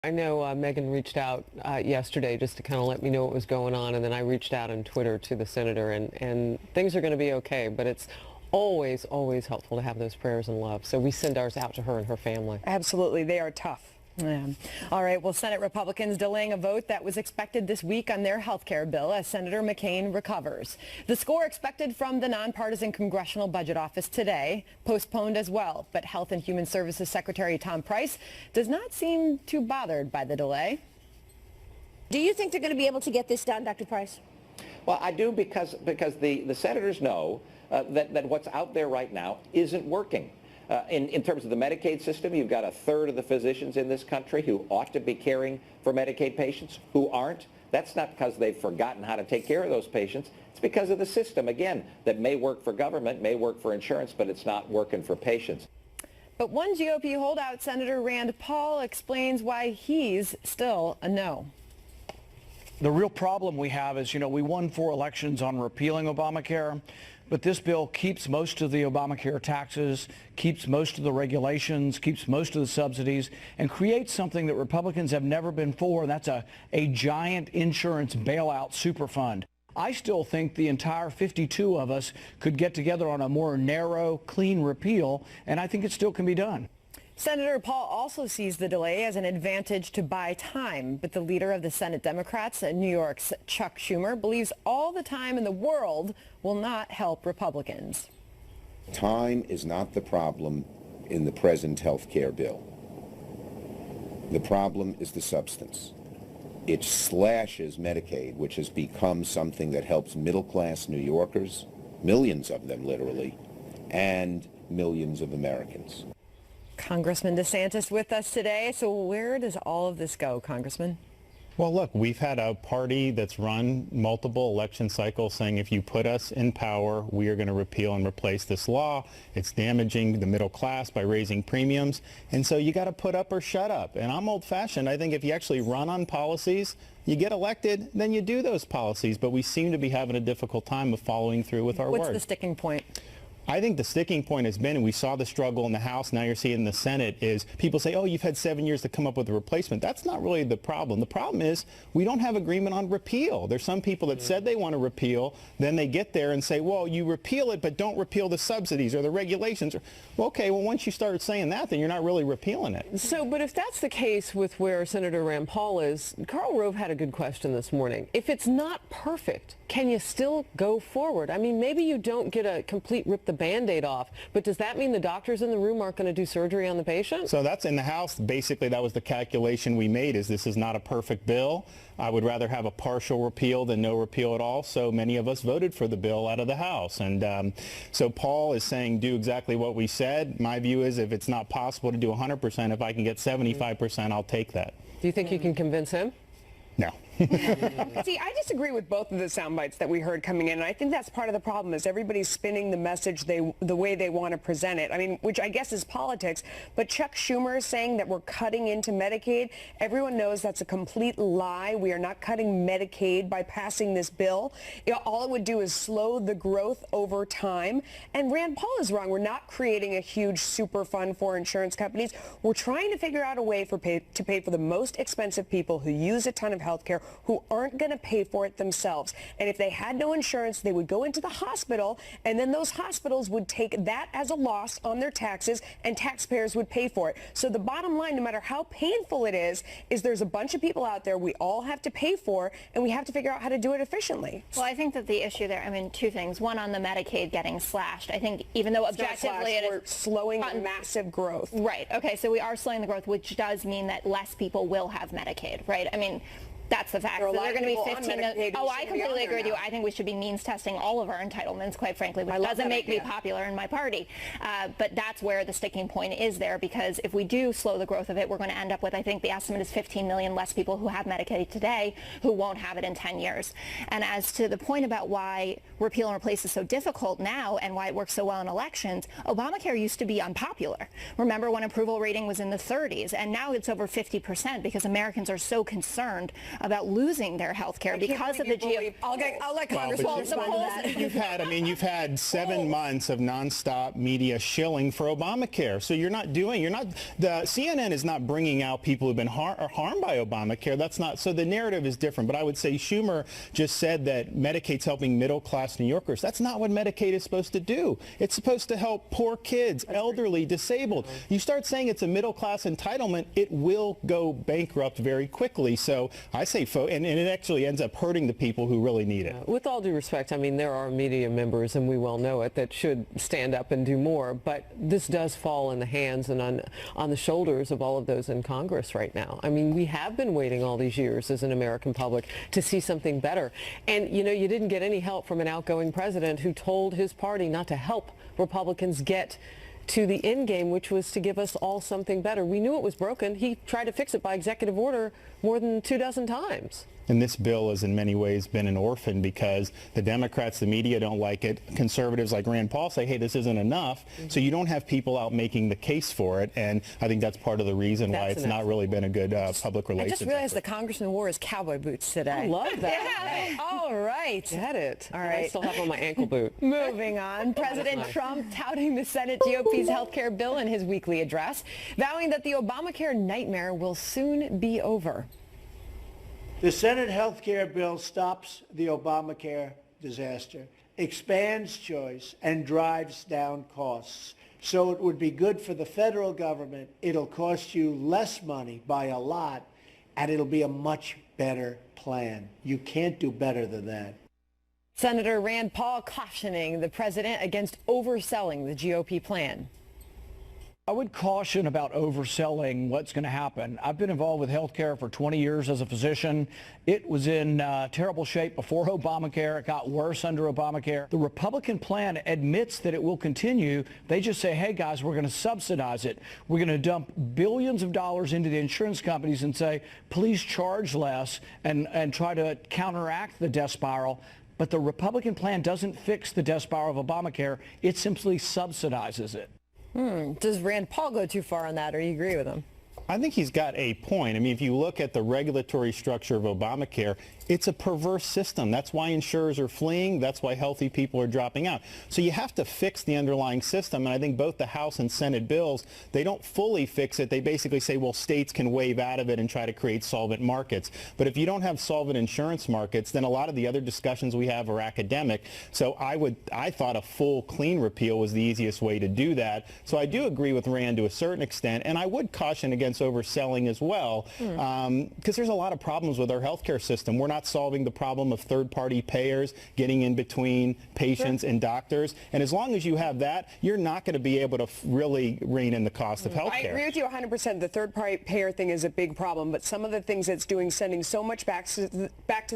I know Megan reached out yesterday just to kind of let me know what was going on, and then I reached out on Twitter to the senator, and things are going to be okay, but it's always, always helpful to have those prayers and love. So we send ours out to her and her family. Absolutely. They are tough. Yeah. All right. Well, Senate Republicans delaying a vote that was expected this week on their health care bill as Senator McCain recovers. The score expected from the nonpartisan Congressional Budget Office today postponed as well. But Health and Human Services Secretary Tom Price does not seem too bothered by the delay. Do you think they're going to be able to get this done, Dr. Price? Well, I do because the senators know that what's out there right now isn't working. In terms of the Medicaid system, you've got a third of the physicians in this country who ought to be caring for Medicaid patients who aren't. That's not because they've forgotten how to take care of those patients. It's because of the system, again, that may work for government, may work for insurance, but it's not working for patients. But one GOP holdout, Senator Rand Paul, explains why he's still a no. The real problem we have is, we won 4 elections on repealing Obamacare, but this bill keeps most of the Obamacare taxes, keeps most of the regulations, keeps most of the subsidies, and creates something that Republicans have never been for, and that's a giant insurance bailout super fund. I still think the entire 52 of us could get together on a more narrow, clean repeal, and I think it still can be done. Senator Paul also sees the delay as an advantage to buy time, but the leader of the Senate Democrats, New York's Chuck Schumer, believes all the time in the world will not help Republicans. Time is not the problem in the present health care bill. The problem is the substance. It slashes Medicaid, which has become something that helps middle-class New Yorkers, millions of them literally, and millions of Americans. Congressman DeSantis with us today. So where does all of this go, Congressman? Well, look, we've had a party that's run multiple election cycles saying if you put us in power, we are going to repeal and replace this law. It's damaging the middle class by raising premiums. And so you got to put up or shut up. And I'm old-fashioned. I think if you actually run on policies, you get elected, then you do those policies. But we seem to be having a difficult time of following through with our word. What's the sticking point? I think the sticking point has been, and we saw the struggle in the House, now you're seeing in the Senate, is people say, oh, you've had 7 years to come up with a replacement. That's not really the problem. The problem is we don't have agreement on repeal. There's some people that said they want to repeal, then they get there and say, well, you repeal it, but don't repeal the subsidies or the regulations. Well, okay, well, once you start saying that, then you're not really repealing it. So, but if that's the case with where Senator Rand Paul is, Karl Rove had a good question this morning. If it's not perfect, can you still go forward? I mean, maybe you don't get a complete rip the Band-Aid off, but does that mean the doctors in the room aren't going to do surgery on the patient? So that's in the House. Basically, that was the calculation we made, is this is not a perfect bill. I would rather have a partial repeal than no repeal at all. So many of us voted for the bill out of the House. And so Paul is saying do exactly what we said. My view is if it's not possible to do 100%, if I can get 75%, I'll take that. Do you think you can convince him? No. See, I disagree with both of the sound bites that we heard coming in, and I think that's part of the problem is everybody's spinning the message the way they want to present it. I mean, which I guess is politics, but Chuck Schumer is saying that we're cutting into Medicaid. Everyone knows that's a complete lie. We are not cutting Medicaid by passing this bill. All it would do is slow the growth over time, and Rand Paul is wrong. We're not creating a huge super fund for insurance companies. We're trying to figure out a way to pay for the most expensive people who use a ton of health care, who aren't going to pay for it themselves. And if they had no insurance, they would go into the hospital, and then those hospitals would take that as a loss on their taxes, and taxpayers would pay for it. So the bottom line, no matter how painful it is there's a bunch of people out there we all have to pay for, and we have to figure out how to do it efficiently. Well, I think that the issue there, I mean, 2 things. One, on the Medicaid getting slashed. I think even though objectively we're slowing massive growth. Right. Okay, so we are slowing the growth, which does mean that less people will have Medicaid, right? I mean, that's the fact. So they're going to be 15 million. Oh, I completely agree with you. I think we should be means testing all of our entitlements, quite frankly, which doesn't make me popular in my party. But that's where the sticking point is there, because if we do slow the growth of it, we're going to end up with, I think the estimate is 15 million less people who have Medicaid today who won't have it in 10 years. And as to the point about why repeal and replace is so difficult now and why it works so well in elections, Obamacare used to be unpopular. Remember when approval rating was in the 30s, and now it's over 50% because Americans are so concerned about losing their health care because of the GOP. I'll let Congressman respond to that. You've had 7 months of nonstop media shilling for Obamacare. So the CNN is not bringing out people who've been harmed by Obamacare. That's not, so the narrative is different. But I would say Schumer just said that Medicaid's helping middle-class New Yorkers. That's not what Medicaid is supposed to do. It's supposed to help poor kids, elderly, disabled. You start saying it's a middle-class entitlement, it will go bankrupt very quickly. So I say, and it actually ends up hurting the people who really need it. With all due respect, I mean, there are media members, and we well know it, that should stand up and do more. But this does fall in the hands and on the shoulders of all of those in Congress right now. I mean, we have been waiting all these years as an American public to see something better. And, you know, you didn't get any help from an outgoing president who told his party not to help Republicans get to the end game, which was to give us all something better. We knew it was broken. He tried to fix it by executive order more than 24 times. And this bill has in many ways been an orphan because the Democrats, the media don't like it. Conservatives like Rand Paul say, hey, this isn't enough. So you don't have people out making the case for it. And I think that's part of the reason why it's not really been a good public relations. I just realized the congressman wore his cowboy boots today. I love that. Yeah. All right. Get it. All right. I still have on my ankle boot. Moving on. President Trump touting the Senate GOP's health care bill in his weekly address, vowing that the Obamacare nightmare will soon be over. The Senate health care bill stops the Obamacare disaster, expands choice, and drives down costs. So it would be good for the federal government. It'll cost you less money by a lot, and it'll be a much better plan. You can't do better than that. Senator Rand Paul cautioning the president against overselling the GOP plan. I would caution about overselling what's going to happen. I've been involved with healthcare for 20 years as a physician. It was in terrible shape before Obamacare. It got worse under Obamacare. The Republican plan admits that it will continue. They just say, hey, guys, we're going to subsidize it. We're going to dump billions of dollars into the insurance companies and say, please charge less and try to counteract the death spiral. But the Republican plan doesn't fix the death spiral of Obamacare. It simply subsidizes it. Does Rand Paul go too far on that, or you agree with him? I think he's got a point. I mean, if you look at the regulatory structure of Obamacare, it's a perverse system. That's why insurers are fleeing. That's why healthy people are dropping out. So you have to fix the underlying system. And I think both the House and Senate bills, they don't fully fix it. They basically say, well, states can waive out of it and try to create solvent markets. But if you don't have solvent insurance markets, then a lot of the other discussions we have are academic. So I thought a full clean repeal was the easiest way to do that. So I do agree with Rand to a certain extent. And I would caution against overselling as well, because there's a lot of problems with our healthcare system. We're not solving the problem of third-party payers getting in between patients and doctors. And as long as you have that, you're not going to be able to really rein in the cost of healthcare. I agree with you 100%. The third-party payer thing is a big problem, but some of the things it's doing, sending so much back to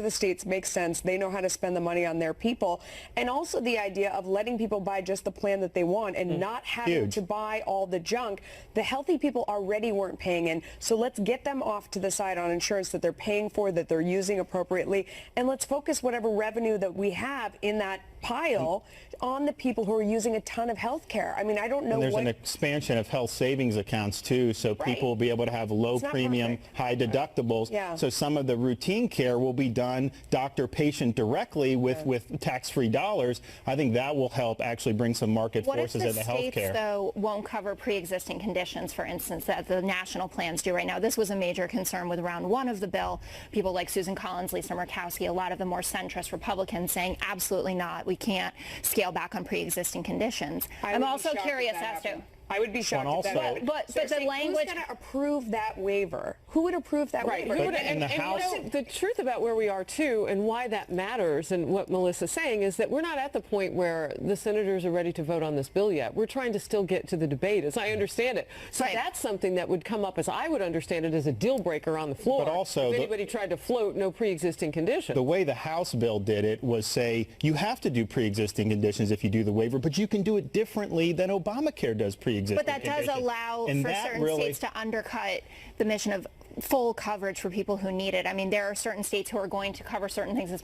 the states, makes sense. They know how to spend the money on their people. And also the idea of letting people buy just the plan that they want and not having to buy all the junk. The healthy people already weren't paying in, so let's get them off to the side on insurance that they're paying for, that they're using appropriately, and let's focus whatever revenue that we have in that pile on the people who are using a ton of health care. I mean, I don't know. And there's an expansion of health savings accounts too, so people will be able to have low premium, high deductibles. So some of the routine care will be done doctor-patient directly with tax-free dollars. I think that will help actually bring some market forces into health care. What if the states, though, won't cover pre-existing conditions, for instance, that the national plans do right now? This was a major concern with round one of the bill. People like Susan Collins, Lisa Murkowski, a lot of the more centrist Republicans saying absolutely not. We can't scale back on pre-existing conditions. I'm also curious as to... I would be shocked if that But the language... Who's going to approve that waiver? Who would approve that waiver? And the truth about where we are, too, and why that matters, and what Melissa's saying, is that we're not at the point where the senators are ready to vote on this bill yet. We're trying to still get to the debate, as I understand it. So that's something that would come up, as I would understand it, as a deal breaker on the floor. But also, if anybody tried to float no pre-existing condition. The way the House bill did it was say, you have to do pre-existing conditions if you do the waiver, but you can do it differently than Obamacare does pre-existing But that does allow for certain states to undercut the mission of full coverage for people who need it. I mean, there are certain states who are going to cover certain things as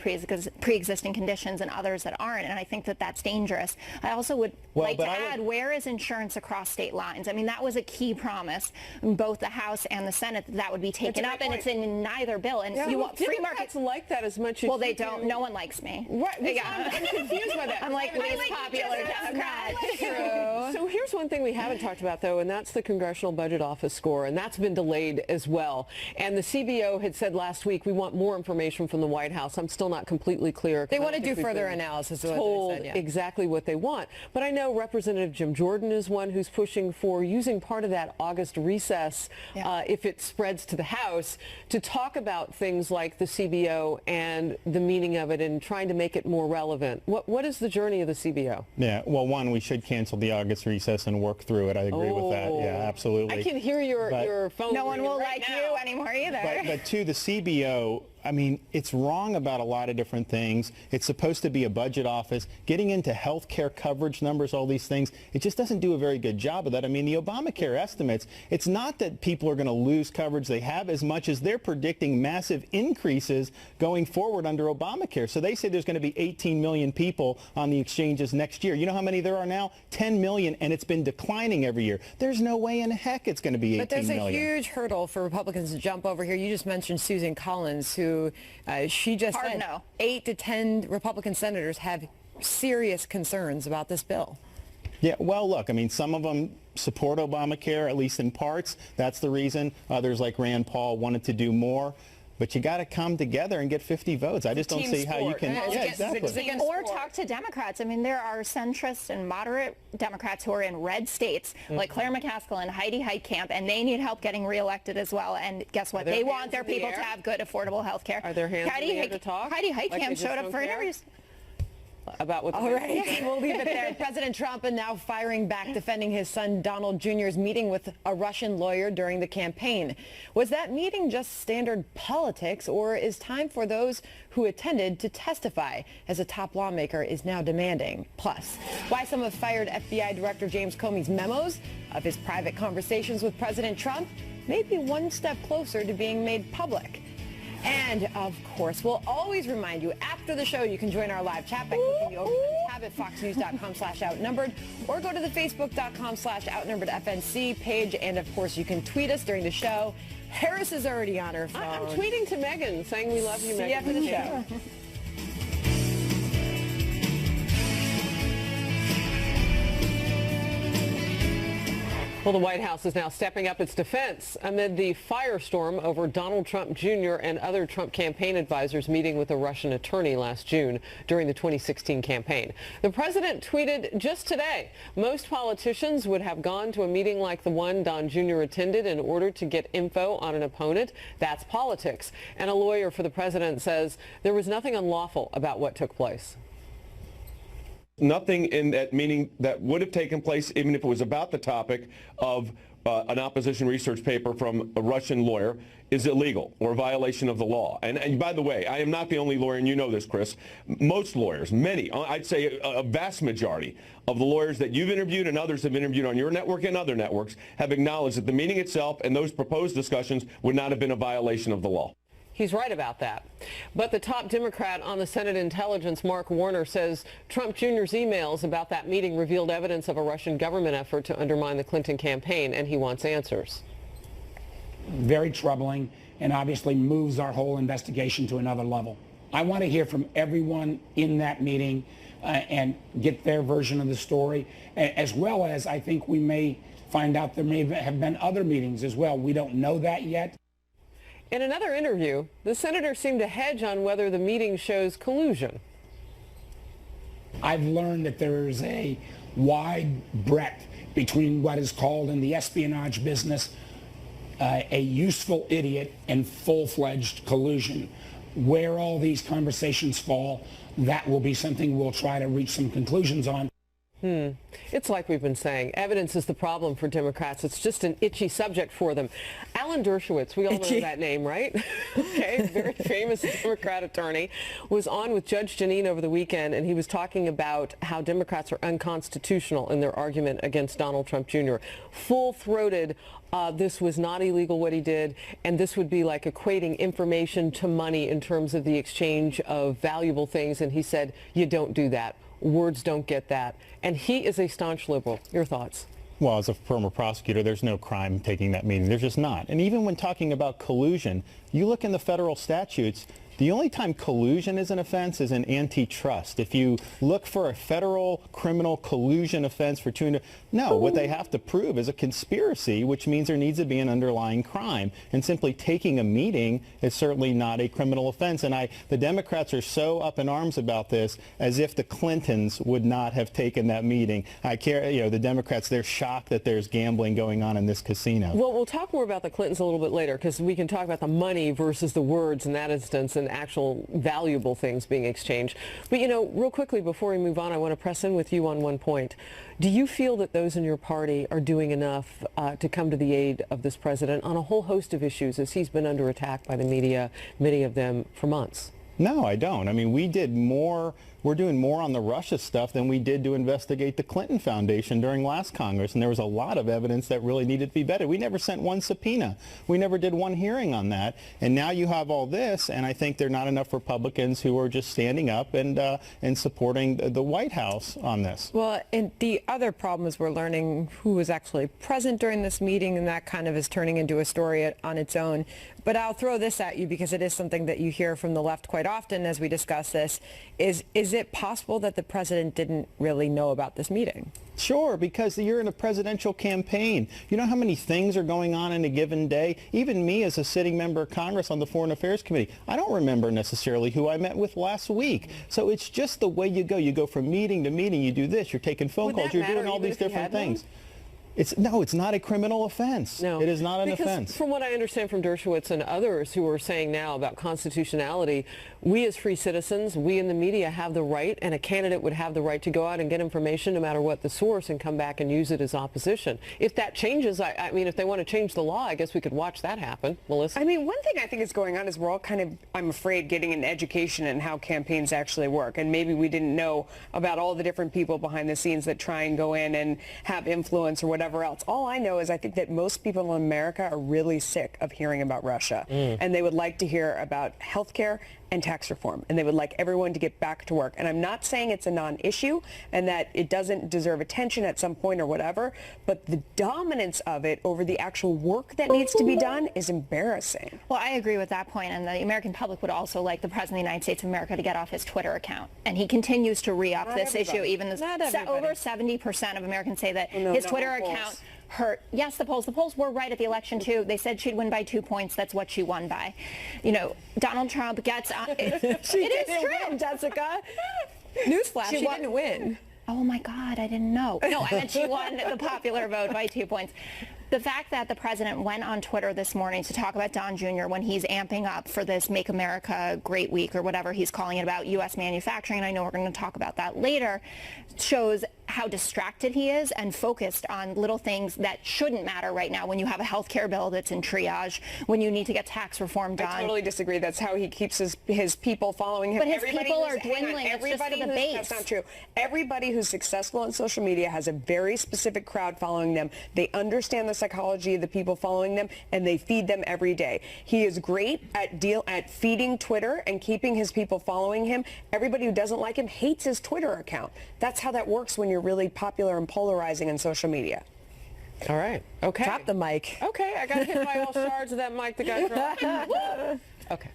pre-existing conditions and others that aren't, and I think that that's dangerous. I also would like to add, where is insurance across state lines? I mean, that was a key promise in both the House and the Senate that would be taken up, and it's in neither bill. And you want free markets like that as much as well, they don't. No one likes me. Right. Yeah. I'm confused by that. I'm like least popular Democrat. True. So here's one thing we haven't talked about, though, and that's the Congressional Budget Office score, and that's been delayed as well. And the CBO had said last week, we want more information from the White House. I'm still not completely clear. They want to do further analysis. Told exactly what they want. But I know Representative Jim Jordan is one who's pushing for using part of that August recess, if it spreads to the House, to talk about things like the CBO and the meaning of it and trying to make it more relevant. What is the journey of the CBO? Yeah, well, one, we should cancel the August recess and work through it. I agree with that. Yeah, absolutely. I can hear your phone. No one will like you anymore either. But to the CBO, I mean, it's wrong about a lot of different things. It's supposed to be a budget office. Getting into health care coverage numbers, all these things, it just doesn't do a very good job of that. I mean, the Obamacare estimates, it's not that people are going to lose coverage they have as much as they're predicting massive increases going forward under Obamacare. So they say there's going to be 18 million people on the exchanges next year. You know how many there are now? 10 million, and it's been declining every year. There's no way in heck it's going to be 18 million. But there's a huge hurdle for Republicans to jump over here. You just mentioned Susan Collins, who she just said 8 to 10 Republican senators have serious concerns about this bill. Yeah, well, look, I mean, some of them support Obamacare, at least in parts. That's the reason. Others, like Rand Paul, wanted to do more. But you got to come together and get 50 votes. I just don't see how you can. Yeah, exactly. Or talk to Democrats. I mean, there are centrist and moderate Democrats who are in red states, like Claire McCaskill and Heidi Heitkamp, and they need help getting reelected as well. And guess what? They want their people to have good, affordable health care. Are there hands in the air to talk? Heidi Heitkamp showed up for interviews. About what? All right, we'll leave it there. President Trump is now firing back, defending his son Donald Jr.'s meeting with a Russian lawyer during the campaign. Was that meeting just standard politics, or is time for those who attended to testify, as a top lawmaker is now demanding? Plus, why some have fired FBI Director James Comey's memos of his private conversations with President Trump may be one step closer to being made public. And, of course, we'll always remind you, after the show, you can join our live chat by clicking the Overtime tab at foxnews.com/outnumbered, or go to the facebook.com/outnumberedfnc page. And, of course, you can tweet us during the show. Harris is already on her phone. I'm tweeting to Megan, saying we love you, Megan. See you after the show. Well, the White House is now stepping up its defense amid the firestorm over Donald Trump Jr. and other Trump campaign advisors meeting with a Russian attorney last June during the 2016 campaign. The president tweeted just today, most politicians would have gone to a meeting like the one Don Jr. attended in order to get info on an opponent. That's politics. And a lawyer for the president says there was nothing unlawful about what took place. Nothing in that meeting that would have taken place, even if it was about the topic of an opposition research paper from a Russian lawyer, is illegal or a violation of the law. And by the way, I am not the only lawyer, and you know this, Chris. Most lawyers, many, I'd say a vast majority of the lawyers that you've interviewed and others have interviewed on your network and other networks have acknowledged that the meeting itself and those proposed discussions would not have been a violation of the law. He's right about that. But the top Democrat on the Senate Intelligence, Mark Warner, says Trump Jr.'s emails about that meeting revealed evidence of a Russian government effort to undermine the Clinton campaign, and he wants answers. Very troubling, and obviously moves our whole investigation to another level. I want to hear from everyone in that meeting and get their version of the story, as well as I think we may find out there may have been other meetings as well. We don't know that yet. In another interview, the senator seemed to hedge on whether the meeting shows collusion. I've learned that there is a wide breadth between what is called in the espionage business a useful idiot and full-fledged collusion. Where all these conversations fall, that will be something we'll try to reach some conclusions on. It's like we've been saying, evidence is the problem for Democrats. It's just an itchy subject for them. Alan Dershowitz, we all know that name, right? Okay, very famous Democrat attorney, was on with Judge Jeanine over the weekend, and he was talking about how Democrats are unconstitutional in their argument against Donald Trump Jr. Full-throated, this was not illegal what he did, and this would be like equating information to money in terms of the exchange of valuable things, and he said, you don't do that. Words don't get that. And he is a staunch liberal. Your thoughts? Well, as a former prosecutor, there's no crime taking that meeting. There's just not. And even when talking about collusion, you look in the federal statutes, the only time collusion is an offense is in antitrust. If you look for a federal criminal collusion offense for what they have to prove is a conspiracy, which means there needs to be an underlying crime. And simply taking a meeting is certainly not a criminal offense. And the Democrats are so up in arms about this, as if the Clintons would not have taken that meeting. The Democrats, they're shocked that there's gambling going on in this casino. Well, we'll talk more about the Clintons a little bit later, because we can talk about the money versus the words in that instance, and actual valuable things being exchanged. But, real quickly before we move on, I want to press in with you on one point. Do you feel that those in your party are doing enough to come to the aid of this president on a whole host of issues, as he's been under attack by the media, many of them for months? No, I don't. I mean, we're doing more on the Russia stuff than we did to investigate the Clinton Foundation during last Congress, and there was a lot of evidence that really needed to be vetted. We never sent one subpoena. We never did one hearing on that, and now you have all this, and I think there are not enough Republicans who are just standing up and supporting the White House on this. Well, and the other problem is we're learning who was actually present during this meeting, and that kind of is turning into a story on its own. But I'll throw this at you because it is something that you hear from the left quite often as we discuss this. Is it possible that the president didn't really know about this meeting? Sure, because you're in a presidential campaign. You know how many things are going on in a given day? Even me as a sitting member of Congress on the Foreign Affairs Committee, I don't remember necessarily who I met with last week. So it's just the way you go. You go from meeting to meeting. You do this. You're taking phone calls. You're doing all these different things. It's not a criminal offense. No. It is not an because offense. From what I understand from Dershowitz and others who are saying now about constitutionality, we as free citizens, we in the media have the right, and a candidate would have the right to go out and get information no matter what the source and come back and use it as opposition. If that changes, I mean, if they want to change the law, I guess we could watch that happen. Melissa? I mean, one thing I think is going on is we're all kind of, I'm afraid, getting an education in how campaigns actually work. And maybe we didn't know about all the different people behind the scenes that try and go in and have influence or whatever else. All I know is I think that most people in America are really sick of hearing about Russia. And they would like to hear about health care and tax reform, and they would like everyone to get back to work. And I'm not saying it's a non-issue and that it doesn't deserve attention at some point or whatever, but the dominance of it over the actual work that needs to be done is embarrassing. Well, I agree with that point, and the American public would also like the President of the United States of America to get off his Twitter account. And he continues to re-up this issue. Even over 70% of Americans say that his Twitter account hurt. Yes, the polls were right at the election too. They said she'd win by 2 points. That's what she won by. Donald Trump gets it is true, win, Jessica. Newsflash, she didn't win. Oh my God, I didn't know. No, I meant she won the popular vote by 2 points. The fact that the president went on Twitter this morning to talk about Don Jr. when he's amping up for this Make America Great Week or whatever he's calling it about U.S. manufacturing, and I know we're going to talk about that later, shows how distracted he is and focused on little things that shouldn't matter right now when you have a health care bill that's in triage, when you need to get tax reform done. I totally disagree. That's how he keeps his people following him. But his people are dwindling. It's just for the base. That's not true. Everybody who's successful on social media has a very specific crowd following them. They understand the psychology of the people following them, and they feed them every day. He is great at feeding Twitter and keeping his people following him. Everybody who doesn't like him hates his Twitter account. That's how that works when you're really popular and polarizing on social media. All right. Okay. Drop the mic. Okay. I got hit by all shards of that mic that got dropped. Okay.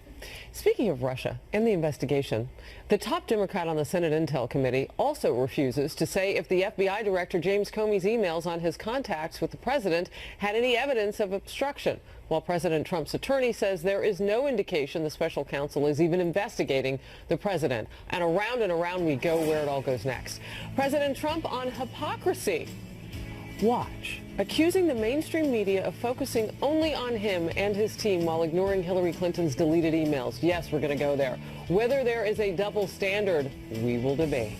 Speaking of Russia and the investigation, the top Democrat on the Senate Intel Committee also refuses to say if the FBI Director James Comey's emails on his contacts with the president had any evidence of obstruction, while President Trump's attorney says there is no indication the special counsel is even investigating the president. And around we go where it all goes next. President Trump on hypocrisy. Watch. Accusing the mainstream media of focusing only on him and his team while ignoring Hillary Clinton's deleted emails. Yes, we're going to go there. Whether there is a double standard, we will debate.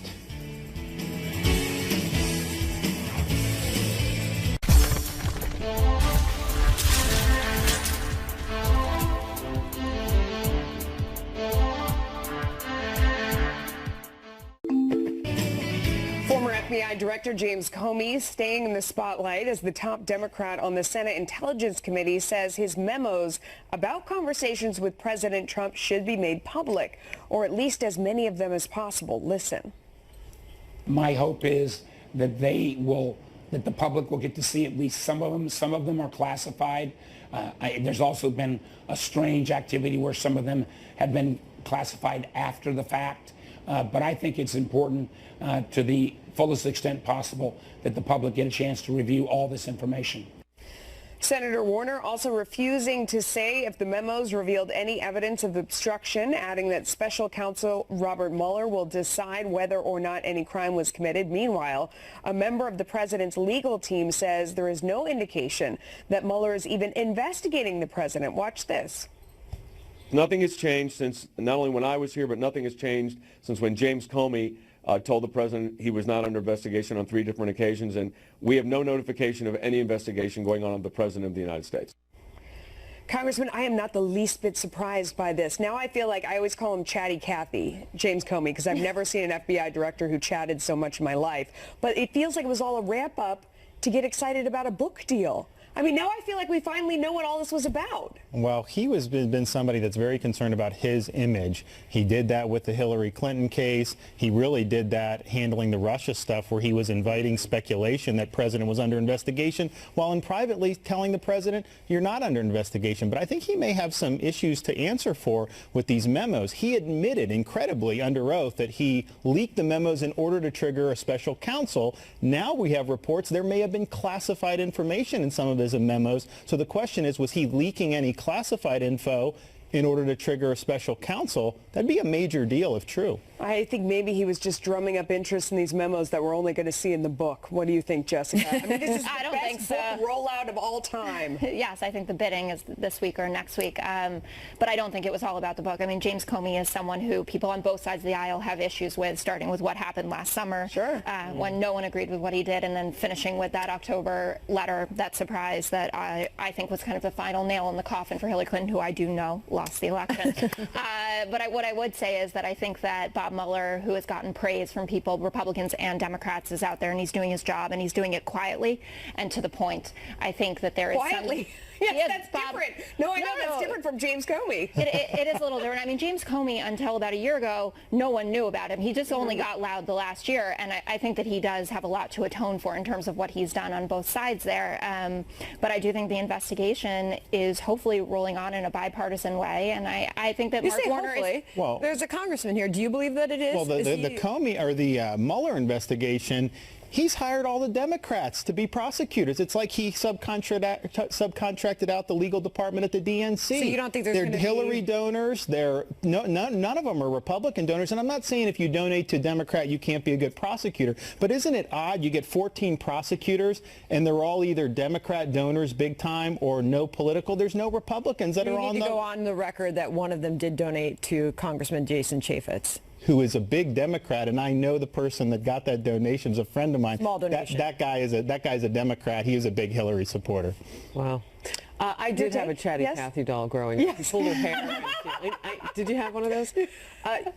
FBI Director James Comey staying in the spotlight as the top Democrat on the Senate Intelligence Committee says his memos about conversations with President Trump should be made public, or at least as many of them as possible. Listen. My hope is that that the public will get to see at least some of them. Some of them are classified. There's also been a strange activity where some of them have been classified after the fact. But I think it's important to the fullest extent possible that the public get a chance to review all this information. Senator Warner also refusing to say if the memos revealed any evidence of obstruction, adding that special counsel Robert Mueller will decide whether or not any crime was committed. Meanwhile, a member of the president's legal team says there is no indication that Mueller is even investigating the president. Watch this. Nothing has changed since not only when I was here, but nothing has changed since when James Comey told the president he was not under investigation on 3 different occasions, and we have no notification of any investigation going on of the president of the United States. Congressman, I am not the least bit surprised by this. Now I feel like I always call him Chatty Cathy, James Comey, because I've never seen an FBI director who chatted so much in my life. But it feels like it was all a wrap-up to get excited about a book deal. I mean, now I feel like we finally know what all this was about. Well, he has been somebody that's very concerned about his image. He did that with the Hillary Clinton case. He really did that handling the Russia stuff where he was inviting speculation that president was under investigation while in privately telling the president, you're not under investigation. But I think he may have some issues to answer for with these memos. He admitted incredibly under oath that he leaked the memos in order to trigger a special counsel. Now we have reports there may have been classified information in some of his memos. So the question is, was he leaking any classified info in order to trigger a special counsel? That'd be a major deal if true. I think maybe he was just drumming up interest in these memos that we're only going to see in the book. What do you think, Jessica? I mean, this is the best book rollout of all time. Yes, I think the bidding is this week or next week. But I don't think it was all about the book. I mean, James Comey is someone who people on both sides of the aisle have issues with, starting with what happened last summer. Sure. When no one agreed with what he did, and then finishing with that October letter, that surprise that I think was kind of the final nail in the coffin for Hillary Clinton, who I do know lost the election. But what I would say is that I think that Bob Mueller, who has gotten praise from people, Republicans and Democrats, is out there and he's doing his job, and he's doing it quietly and to the point. I think that there is quietly. Yes, that's different. No, I know that's different from James Comey. It is a little different. I mean, James Comey, until about a year ago, no one knew about him. He just only got loud the last year, and I think that he does have a lot to atone for in terms of what he's done on both sides there. But I do think the investigation is hopefully rolling on in a bipartisan way, and I think that Mark Warner is... Well, there's a congressman here. Do you believe that it is? Well, the Comey or the Mueller investigation, he's hired all the Democrats to be prosecutors. It's like he subcontracted out the legal department at the DNC. So you don't think there's going to be... They're Hillary donors. None of them are Republican donors. And I'm not saying if you donate to a Democrat, you can't be a good prosecutor. But isn't it odd? You get 14 prosecutors, and they're all either Democrat donors big time or no political. There's no Republicans that are on the... You need to go on the record that one of them did donate to Congressman Jason Chaffetz, who is a big Democrat, and I know the person that got that donation is a friend of mine. Small donation. That guy's a Democrat. He is a big Hillary supporter. Wow. I did have a Chatty Cathy doll growing up. Yes. Pulled her hair. Did you have one of those?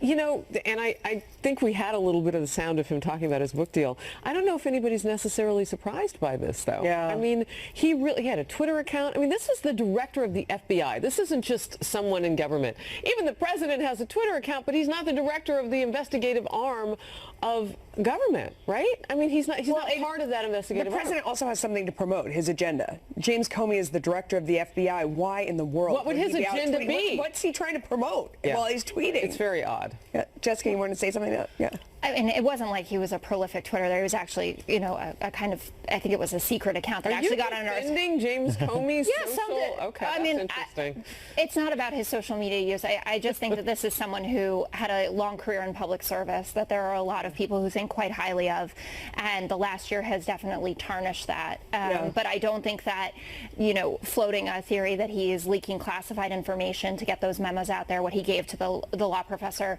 You know, and I think we had a little bit of the sound of him talking about his book deal. I don't know if anybody's necessarily surprised by this, though. Yeah. I mean, he had a Twitter account. I mean, this is the director of the FBI. This isn't just someone in government. Even the president has a Twitter account, but he's not the director of the investigative arm of government, right? I mean, he's not part of that investigative arm. The president also has something to promote, his agenda. James Comey is the director of the FBI. Why in the world? What would his agenda be? What's he trying to promote while he's tweeting? It's very odd. Yeah. Jessica, you want to say something? Yeah. I mean, it wasn't like he was a prolific Twitter. There was actually, you know, a kind of, I think it was a secret account that actually got on our... Are you defending James Comey's social? Okay, I mean, interesting. It's not about his social media use. I just think that this is someone who had a long career in public service, that there are a lot of people who think quite highly of, and the last year has definitely tarnished that. But I don't think that, you know, floating a theory that he is leaking classified information to get those memos out there, what he gave to the law professor,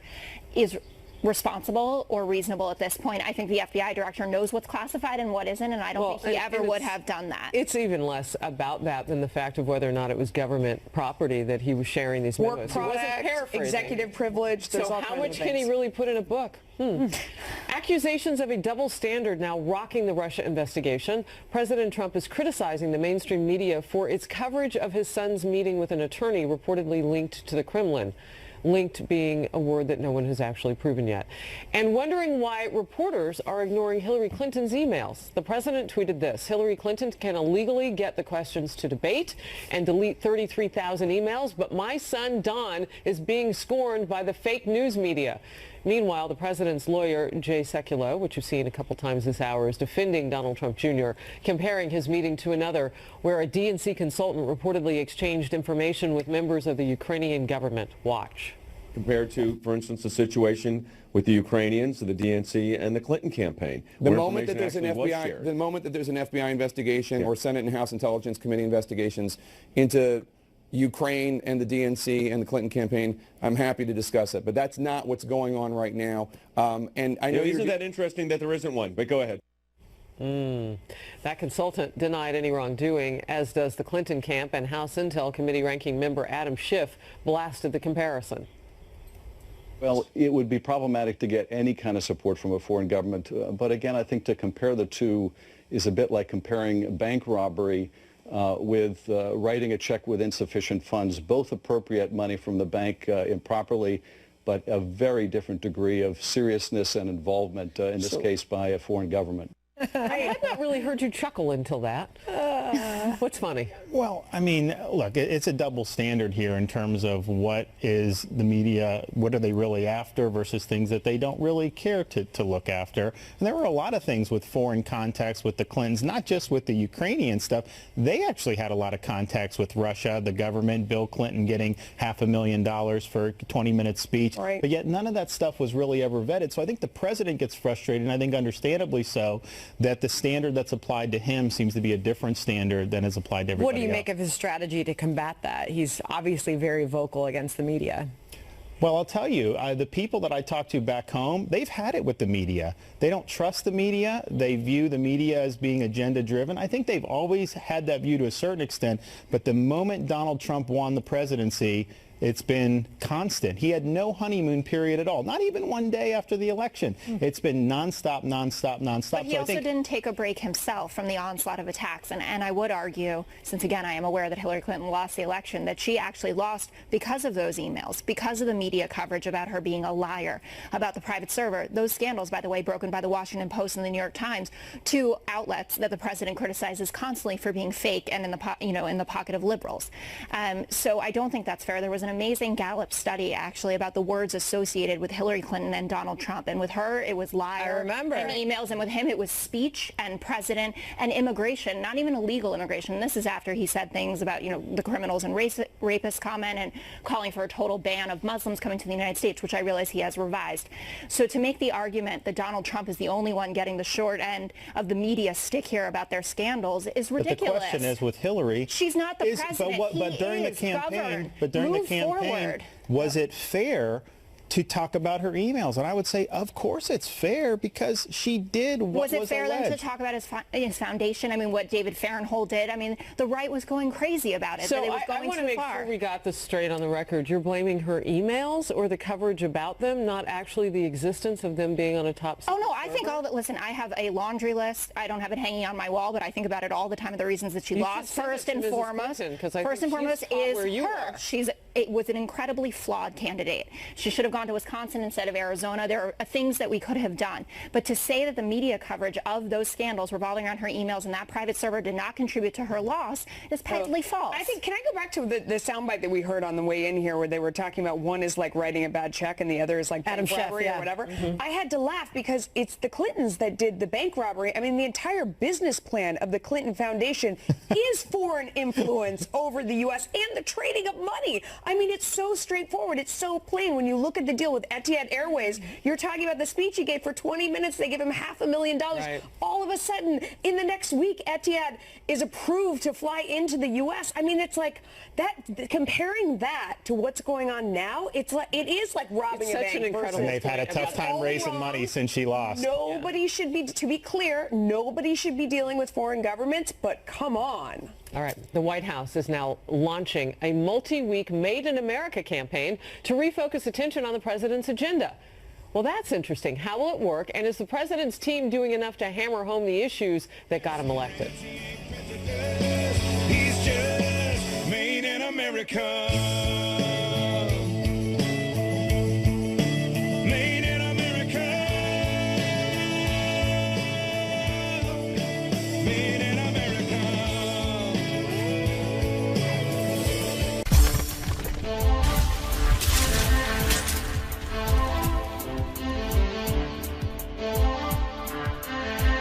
is responsible or reasonable at this point. I think the FBI director knows what's classified and what isn't, and I don't think he ever would have done that. It's even less about that than the fact of whether or not it was government property that he was sharing these memos. Work product, executive privilege. So how much can he really put in a book? Accusations of a double standard now rocking the Russia investigation. President Trump is criticizing the mainstream media for its coverage of his son's meeting with an attorney reportedly linked to the Kremlin. Linked being a word that no one has actually proven yet. And wondering why reporters are ignoring Hillary Clinton's emails. The president tweeted this: Hillary Clinton can illegally get the questions to debate and delete 33,000 emails, but my son Don is being scorned by the fake news media. Meanwhile, the president's lawyer, Jay Sekulow, which you've seen a couple times this hour, is defending Donald Trump Jr., comparing his meeting to another where a DNC consultant reportedly exchanged information with members of the Ukrainian government. Watch. Compared to, for instance, the situation with the Ukrainians, the DNC, and the Clinton campaign. The moment that there's an FBI investigation or Senate and House Intelligence Committee investigations into Ukraine and the DNC and the Clinton campaign, I'm happy to discuss it. But that's not what's going on right now. And I know isn't that interesting that there isn't one? But go ahead. That consultant denied any wrongdoing, as does the Clinton camp, and House Intel Committee ranking member Adam Schiff blasted the comparison. Well, it would be problematic to get any kind of support from a foreign government. But again, I think to compare the two is a bit like comparing bank robbery with writing a check with insufficient funds. Both appropriate money from the bank improperly, but a very different degree of seriousness and involvement, in this case, by a foreign government. I had not really heard you chuckle until that. What's funny? Well, I mean, look, it's a double standard here in terms of what is the media, what are they really after versus things that they don't really care to look after. And there were a lot of things with foreign contacts with the Clintons, not just with the Ukrainian stuff. They actually had a lot of contacts with Russia, the government, Bill Clinton getting $500,000 for a 20-minute speech. Right. But yet none of that stuff was really ever vetted. So I think the president gets frustrated, and I think understandably so, that the standard that's applied to him seems to be a different standard than is applied to everybody What do you else. make of his strategy to combat that? He's obviously very vocal against the media. Well, I'll tell you, the people that I talk to back home, they've had it with the media. They don't trust the media. They view the media as being agenda-driven. I think they've always had that view to a certain extent, but the moment Donald Trump won the presidency, it's been constant. He had no honeymoon period at all, not even one day after the election. It's been nonstop, nonstop, nonstop. But he also didn't take a break himself from the onslaught of attacks. And I would argue, since again I am aware that Hillary Clinton lost the election, that she actually lost because of those emails, because of the media coverage about her being a liar, about the private server. Those scandals, by the way, broken by the Washington Post and the New York Times, two outlets that the president criticizes constantly for being fake and in the pocket of liberals. So I don't think that's fair. There was an amazing Gallup study actually about the words associated with Hillary Clinton and Donald Trump, and with her it was liar and emails, and with him it was speech and president and immigration, not even illegal immigration. And this is after he said things about the criminals and rapists comment and calling for a total ban of Muslims coming to the United States, which I realize he has revised. So to make the argument that Donald Trump is the only one getting the short end of the media stick here about their scandals is ridiculous. But the question is, with Hillary, she's not the president. But during the campaign, was it fair to talk about her emails? And I would say, of course it's fair, because she did what was alleged. Was it fair then to talk about his foundation? I mean, what David Farrenhold did? I mean, the right was going crazy about it. So it was going I want to make sure we got this straight on the record. You're blaming her emails or the coverage about them, not actually the existence of them being on a top Oh, no, I think all that, listen, I have a laundry list. I don't have it hanging on my wall, but I think about it all the time of the reasons that she lost. First and foremost is her. It was an incredibly flawed candidate. She should have gone to Wisconsin instead of Arizona. There are things that we could have done. But to say that the media coverage of those scandals revolving around her emails and that private server did not contribute to her loss is patently false. I think, can I go back to the soundbite that we heard on the way in here where they were talking about one is like writing a bad check and the other is like Adam bank robbery or whatever? I had to laugh because it's the Clintons that did the bank robbery. I mean, the entire business plan of the Clinton Foundation is foreign influence over the U.S. and the trading of money. I mean, it's so straightforward. It's so plain. When you look at the the deal with Etihad Airways. You're talking about the speech he gave for 20 minutes. They give him $500,000. Right. All of a sudden, in the next week, Etihad is approved to fly into the U.S. I mean, it's like that. Comparing that to what's going on now, it is like robbing a bank. And they've had a tough time raising money since she lost. Nobody should be, to be clear, nobody should be dealing with foreign governments, but come on. All right. The White House is now launching a multi-week Made in America campaign to refocus attention on the president's agenda. Well, that's interesting. How will it work? And is the president's team doing enough to hammer home the issues that got him elected? He's just made in America.